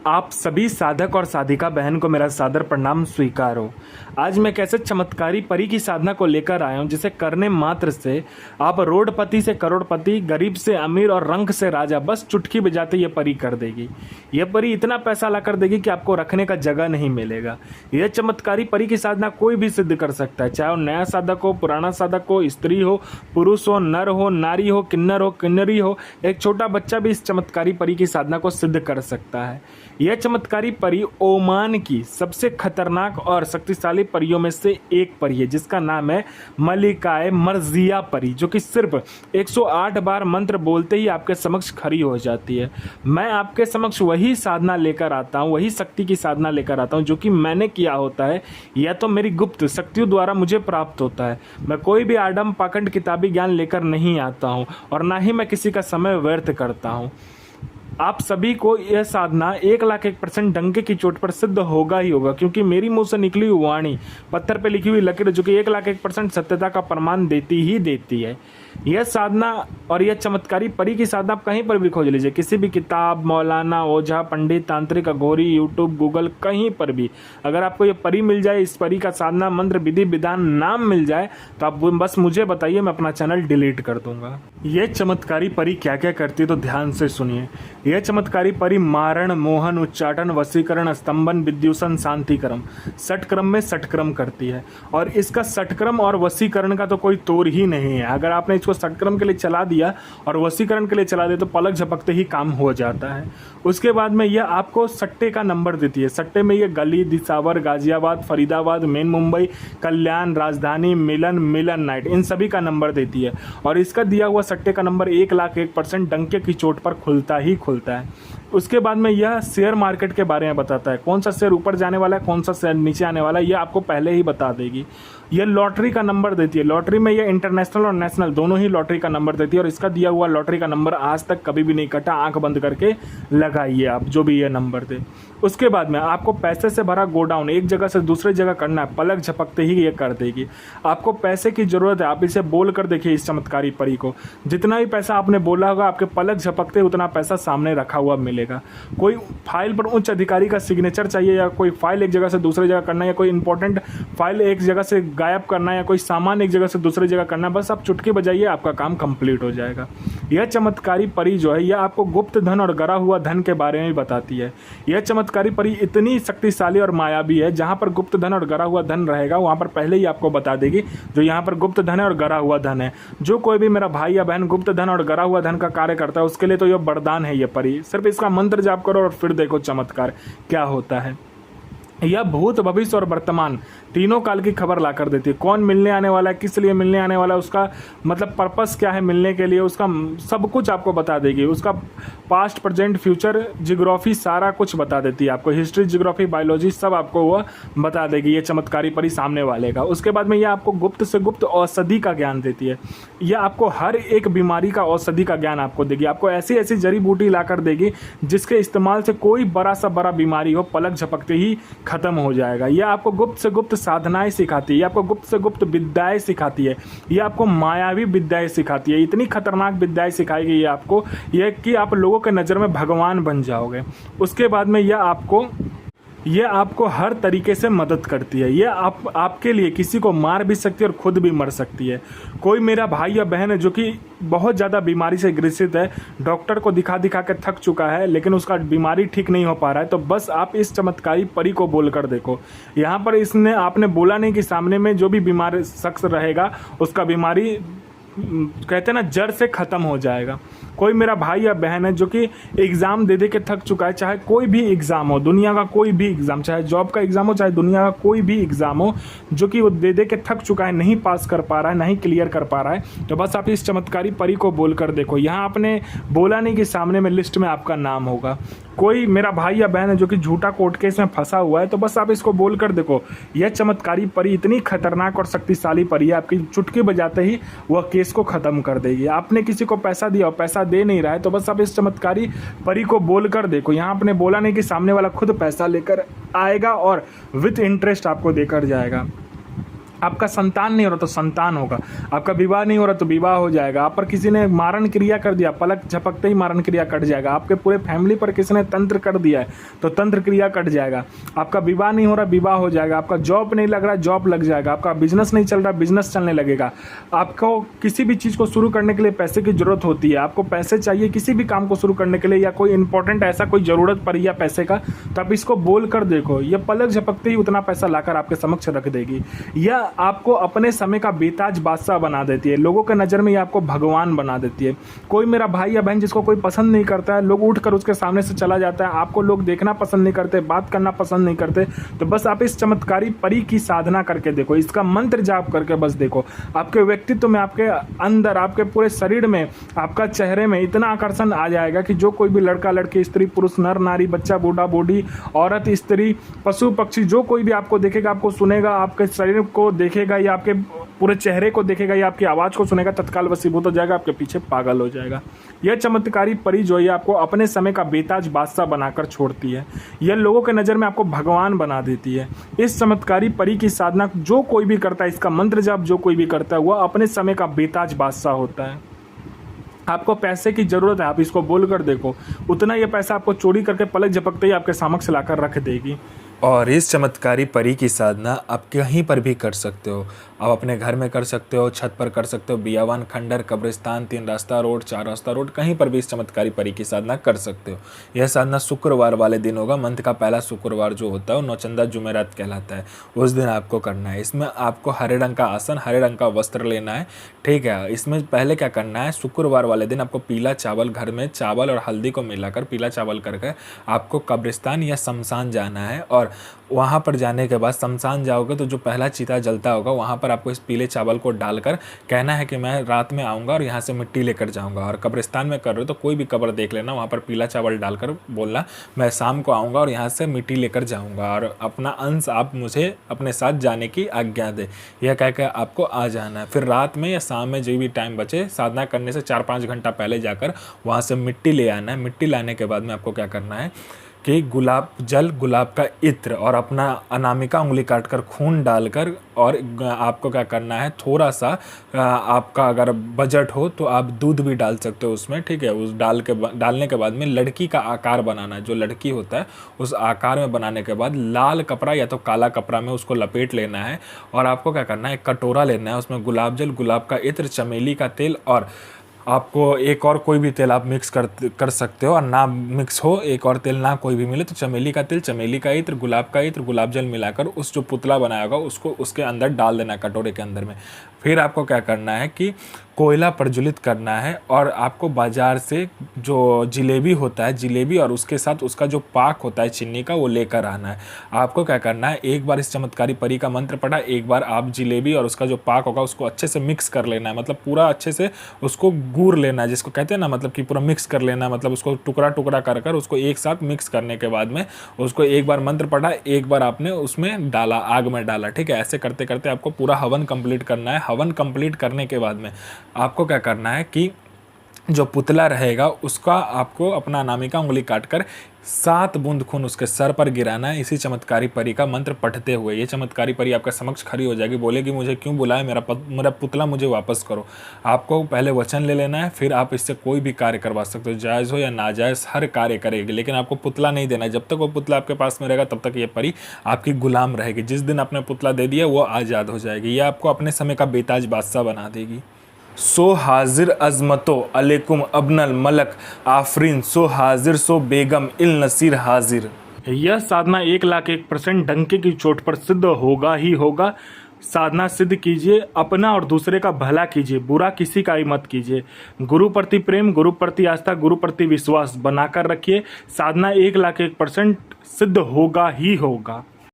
आप सभी साधक और साधिका बहन को मेरा सादर प्रणाम स्वीकार हो। आज मैं कैसे चमत्कारी परी की साधना को लेकर आया हूं जिसे करने मात्र से आप रोडपति से करोड़पति, गरीब से अमीर और रंक से राजा बस चुटकी बजाते ये परी कर देगी। यह परी इतना पैसा ला कर देगी कि आपको रखने का जगह नहीं मिलेगा। यह चमत्कारी परी की साधना कोई भी सिद्ध कर सकता है, चाहे वो नया साधक हो, पुराना साधक हो, स्त्री हो, पुरुष हो, नर हो, नारी हो, किन्नरी हो, एक छोटा बच्चा भी इस चमत्कारी परी की साधना को सिद्ध कर सकता है। यह चमत्कारी परी ओमान की सबसे खतरनाक और शक्तिशाली परियों में से एक परी है, जिसका नाम है मलिकाए मर्जिया परी, जो कि सिर्फ 108 बार मंत्र बोलते ही आपके समक्ष खड़ी हो जाती है। मैं आपके समक्ष वही साधना लेकर आता हूँ, वही शक्ति की साधना लेकर आता हूँ जो कि मैंने किया होता है या तो मेरी गुप्त शक्तियों द्वारा मुझे प्राप्त होता है। मैं कोई भी आडम पाखंड किताबी ज्ञान लेकर नहीं आता हूँ और ना ही मैं किसी का समय व्यर्थ करता हूँ। आप सभी को यह साधना 1,01% डंके की चोट पर सिद्ध होगा ही होगा, क्योंकि मेरी मुंह से निकली हुई वाणी पत्थर पे लिखी हुई लकीर जो कि 1,01% सत्यता का प्रमाण देती ही देती है। यह साधना और यह चमत्कारी परी की साधना आप कहीं पर भी खोज लीजिए, किसी भी किताब, मौलाना, ओझा, पंडित, तांत्रिक, अघोरी, यूट्यूब, गूगल, कहीं पर भी अगर आपको ये परी मिल जाए, इस परी का साधना मंत्र विधि विधान नाम मिल जाए, तो आप बस मुझे बताइए, मैं अपना चैनल डिलीट कर दूंगा। यह चमत्कारी परी क्या क्या करती है तो ध्यान से सुनिए। यह चमत्कारी परी मारण, मोहन, उच्चाटन, वशीकरण, स्तंभन, विद्युषण, शांतिक्रम, षटक्रम में षटक्रम करती है। और इसका षटक्रम और वशीकरण का तो कोई तोड़ ही नहीं है। अगर आपने इसको षटक्रम के लिए चला दिया और वशीकरण के लिए चला दिया तो पलक झपकते ही काम हो जाता है। उसके बाद में यह आपको सट्टे का नंबर देती है। सट्टे में यह गली, दिसावर, गाजियाबाद, फरीदाबाद, मेन मुंबई, कल्याण, राजधानी, मिलन नाइट, इन सभी का नंबर देती है। और इसका दिया हुआ सट्टे का नंबर 1,01% डंके की चोट पर खुलता ही खुलता है। उसके बाद में यह शेयर मार्केट के बारे में बताता है, कौन सा शेयर ऊपर जाने वाला है, कौन सा शेयर नीचे आने वाला है, यह आपको पहले ही बता देगी। यह लॉटरी का नंबर देती है। लॉटरी में यह इंटरनेशनल और नेशनल दोनों ही लॉटरी का नंबर देती है, और इसका दिया हुआ लॉटरी का नंबर आज तक कभी भी नहीं कटा। आंख बंद करके लगाइए आप जो भी यह नंबर दे। उसके बाद में आपको पैसे से भरा गोडाउन एक जगह से दूसरी जगह करना है, पलक झपकते ही ये कर देगी। आपको पैसे की जरूरत है, आप इसे बोल कर देखिए इस चमत्कारी परी को। जितना भी पैसा आपने बोला होगा, आपके पलक झपकते उतना पैसा सामने रखा हुआ मिलेगा। कोई फाइल पर उच्च अधिकारी का सिग्नेचर चाहिए, या कोई फाइल एक जगह से दूसरी जगह करना है, या कोई इंपॉर्टेंट फाइल एक जगह से गायब करना है, या कोई सामान एक जगह से दूसरी जगह करना है, बस आप चुटकी बजाइए, आपका काम कंप्लीट हो जाएगा। यह चमत्कारी परी जो है, यह आपको गुप्त धन और गरा हुआ धन के बारे में भी बताती है। यह चमत्कारी परी इतनी शक्तिशाली और मायावी है, जहां पर गुप्त धन और गरा हुआ धन रहेगा वहां पर पहले ही आपको बता देगी जो यहाँ पर गुप्त धन है और गरा हुआ धन है। जो कोई भी मेरा भाई या बहन गुप्त धन और गरा हुआ धन का कार्य करता है, उसके लिए तो यह वरदान है। यह परी सिर्फ इसका मंत्र जाप करो और फिर देखो चमत्कार क्या होता है। यह भूत, भविष्य और वर्तमान तीनों काल की खबर ला कर देती है। कौन मिलने आने वाला है, किस लिए मिलने आने वाला है, उसका मतलब पर्पस क्या है मिलने के लिए, उसका सब कुछ आपको बता देगी। उसका पास्ट, प्रेजेंट, फ्यूचर, जियोग्राफी सारा कुछ बता देती है आपको। हिस्ट्री, जियोग्राफी, बायोलॉजी सब आपको वह बता देगी, ये चमत्कारी परी सामने वाले का। उसके बाद में यह आपको गुप्त से गुप्त औषधि का ज्ञान देती है। यह आपको हर एक बीमारी का औषधि का ज्ञान आपको देगी। आपको ऐसी ऐसी जड़ी बूटी ला कर देगी जिसके इस्तेमाल से कोई बड़ा सा बड़ा बीमारी हो पलक झपकते ही खत्म हो जाएगा। यह आपको गुप्त से गुप्त साधनाएं सिखाती है, यह आपको गुप्त से गुप्त विद्याएं सिखाती है, यह आपको मायावी विद्याएं सिखाती है। इतनी खतरनाक विद्याएं सिखाएगी ये आपको, यह कि आप लोगों के नज़र में भगवान बन जाओगे। उसके बाद में यह आपको हर तरीके से मदद करती है। यह आपके लिए किसी को मार भी सकती है और खुद भी मर सकती है। कोई मेरा भाई या बहन है जो कि बहुत ज़्यादा बीमारी से ग्रसित है, डॉक्टर को दिखा दिखा के थक चुका है, लेकिन उसका बीमारी ठीक नहीं हो पा रहा है, तो बस आप इस चमत्कारी परी को बोल कर देखो। यहाँ पर आपने बोला नहीं कि सामने में जो भी बीमार शख्स रहेगा उसका बीमारी कहते हैं ना जड़ से ख़त्म हो जाएगा। कोई मेरा भाई या बहन है जो कि एग्ज़ाम दे दे के थक चुका है, चाहे कोई भी एग्ज़ाम हो, दुनिया का कोई भी एग्ज़ाम, चाहे जॉब का एग्ज़ाम हो, चाहे दुनिया का कोई भी एग्ज़ाम हो, जो कि वो दे दे के थक चुका है, नहीं पास कर पा रहा है, नहीं क्लियर कर पा रहा है, तो बस आप इस चमत्कारी परी को बोल कर देखो। यहाँ आपने बोला नहीं कि सामने में लिस्ट में आपका नाम होगा। कोई मेरा भाई या बहन है जो कि झूठा कोर्ट केस में फंसा हुआ है, तो बस आप इसको बोल कर देखो। यह चमत्कारी परी इतनी खतरनाक और शक्तिशाली परी है, आपकी चुटकी बजाते ही वह केस को ख़त्म कर देगी। आपने किसी को पैसा दिया और पैसा दे नहीं रहा है, तो बस आप इस चमत्कारी परी को बोल कर देखो। यहाँ आपने बोला नहीं कि सामने वाला खुद पैसा लेकर आएगा और विथ इंटरेस्ट आपको देकर जाएगा। आपका संतान नहीं हो रहा तो संतान होगा, आपका विवाह नहीं हो रहा तो विवाह हो जाएगा, आप पर किसी ने मारण क्रिया कर दिया, पलक झपकते ही मारण क्रिया कट जाएगा, आपके पूरे फैमिली पर किसी ने तंत्र कर दिया है तो तंत्र क्रिया कट जाएगा, आपका विवाह नहीं हो रहा विवाह हो जाएगा, आपका जॉब नहीं लग रहा जॉब लग जाएगा, आपका बिजनेस नहीं चल रहा बिजनेस चलने लगेगा। आपको किसी भी चीज़ को शुरू करने के लिए पैसे की जरूरत होती है, आपको पैसे चाहिए किसी भी काम को शुरू करने के लिए, या कोई इंपॉर्टेंट ऐसा कोई ज़रूरत पड़ी या पैसे का, तो आप इसको बोल कर देखो, ये पलक झपकते ही उतना पैसा लाकर आपके समक्ष रख देगी। यह आपको अपने समय का बेताज बादशाह बना देती है, लोगों के नज़र में ये आपको भगवान बना देती है। कोई मेरा भाई या बहन जिसको कोई पसंद नहीं करता है, लोग उठकर उसके सामने से चला जाता है, आपको लोग देखना पसंद नहीं करते, बात करना पसंद नहीं करते, तो बस आप इस चमत्कारी परी की साधना करके देखो, इसका मंत्र जाप करके बस देखो, आपके व्यक्तित्व में, आपके अंदर, आपके पूरे शरीर में, आपका चेहरे में इतना आकर्षण आ जाएगा कि जो कोई भी लड़का लड़की, स्त्री पुरुष, नर नारी, बच्चा बूढ़ा बूढ़ी, औरत स्त्री, पशु पक्षी, जो कोई भी आपको देखेगा, आपको सुनेगा, आपके शरीर को देखेगा या आपके पूरे चेहरे को देखेगा या आपकी आवाज़ को सुनेगा, तत्काल वशीभूत हो जाएगा, आपके पीछे पागल हो जाएगा। यह चमत्कारी परी जो है आपको अपने समय का बेताज बादशाह बनाकर छोड़ती है, यह लोगों के नज़र में आपको भगवान बना देती है। इस चमत्कारी परी की साधना जो कोई भी करता है, इसका मंत्र जाप जो कोई भी करता है, वह अपने समय का बेताज बादशाह होता है। आपको पैसे की ज़रूरत है, आप इसको बोल कर देखो, उतना ये पैसा आपको चोरी करके पलक झपकते ही आपके समक्ष लाकर रख देगी। और इस चमत्कारी परी की साधना आप कहीं पर भी कर सकते हो। आप अपने घर में कर सकते हो, छत पर कर सकते हो, बियावान, खंडर, कब्रिस्तान, 3 रास्ता रोड, 4 रास्ता रोड, कहीं पर भी इस चमत्कारी परी की साधना कर सकते हो। यह साधना शुक्रवार वाले दिन होगा। मंथ का पहला शुक्रवार जो होता है वो नौचंदा जुमेरात कहलाता है, उस दिन आपको करना है। इसमें आपको हरे रंग का आसन, हरे रंग का वस्त्र लेना है, ठीक है। इसमें पहले क्या करना है, शुक्रवार वाले दिन आपको पीला चावल, घर में चावल और हल्दी को मिलाकर पीला चावल करके आपको कब्रिस्तान या शमशान जाना है। और वहाँ पर जाने के बाद शमशान जाओगे तो जो पहला चिता जलता होगा वहाँ पर आपको इस पीले चावल को डालकर कहना है कि मैं रात में आऊँगा और यहाँ से मिट्टी लेकर जाऊँगा। और कब्रिस्तान में कर रहे हो तो कोई भी कब्र देख लेना, वहाँ पर पीला चावल डालकर बोलना मैं शाम को आऊँगा और यहाँ से मिट्टी लेकर जाऊँगा और अपना अंश आप मुझे अपने साथ जाने की आज्ञा दे, यह कह कर आपको आ जाना है। फिर रात में या शाम में जो भी टाइम बचे, साधना करने से 4-5 घंटा पहले जाकर वहाँ से मिट्टी ले आना है। मिट्टी लाने के बाद में आपको क्या करना है कि गुलाब जल, गुलाब का इत्र और अपना अनामिका उंगली काटकर खून डालकर, और आपको क्या करना है, थोड़ा सा आपका अगर बजट हो तो आप दूध भी डाल सकते हो उसमें, ठीक है। उस डालने के बाद में लड़की का आकार बनाना है, जो लड़की होता है उस आकार में बनाने के बाद लाल कपड़ा या तो काला कपड़ा में उसको लपेट लेना है। और आपको क्या करना है, एक कटोरा लेना है, उसमें गुलाब जल, गुलाब का इत्र, चमेली का तेल और आपको एक और कोई भी तेल आप मिक्स कर सकते हो। और ना मिक्स हो, एक और तेल ना कोई भी मिले तो चमेली का तेल, चमेली का इत्र, गुलाब जल मिलाकर उस जो पुतला बनाया होगा उसको उसके अंदर डाल देना, कटोरे के अंदर में। फिर आपको क्या करना है कि कोयला प्रज्वलित करना है और आपको बाज़ार से जो जिलेबी होता है, जिलेबी और उसके साथ उसका जो पाक होता है चीनी का, वो लेकर आना है। आपको क्या करना है, एक बार इस चमत्कारी परी का मंत्र पढ़ा, एक बार आप जिलेबी और उसका जो पाक होगा उसको अच्छे से मिक्स कर लेना है, मतलब पूरा अच्छे से उसको गूर लेना है, जिसको कहते हैं ना, मतलब कि पूरा मिक्स कर लेना है, मतलब उसको टुकड़ा टुकड़ा कर उसको एक साथ मिक्स करने के बाद में उसको एक बार मंत्र पढ़ा, एक बार आपने उसमें डाला, आग में डाला, ठीक है। ऐसे करते करते आपको पूरा हवन कंप्लीट करना है। हवन कंप्लीट करने के बाद में आपको क्या करना है कि जो पुतला रहेगा उसका आपको अपना अनामिका उंगली काटकर 7 बूंद खून उसके सर पर गिराना है, इसी चमत्कारी परी का मंत्र पढ़ते हुए। ये चमत्कारी परी आपके समक्ष खड़ी हो जाएगी, बोलेगी मुझे क्यों बुलाया, मेरा पुतला मुझे वापस करो। आपको पहले वचन ले लेना है, फिर आप इससे कोई भी कार्य करवा सकते हो, जायज़ हो या नाजायज़, हर कार्य करेगी, लेकिन आपको पुतला नहीं देना है। जब तक वो पुतला आपके पास में रहेगा तब तक ये परी आपकी गुलाम रहेगी। जिस दिन आपने पुतला दे दिया वो आज़ाद हो जाएगी। ये आपको अपने समय का बेताज बादशाह बना देगी। सो हाजिर अजमतो अलैकुम अब्नल मलक आफरीन, सो हाजिर सो बेगम इल नसीर हाजिर। यह साधना 1,01% डंके की चोट पर सिद्ध होगा ही होगा। साधना सिद्ध कीजिए, अपना और दूसरे का भला कीजिए, बुरा किसी का ही मत कीजिए। गुरु प्रति प्रेम, गुरु प्रति आस्था, गुरु प्रति विश्वास बनाकर रखिए। साधना 1,01% सिद्ध होगा ही होगा।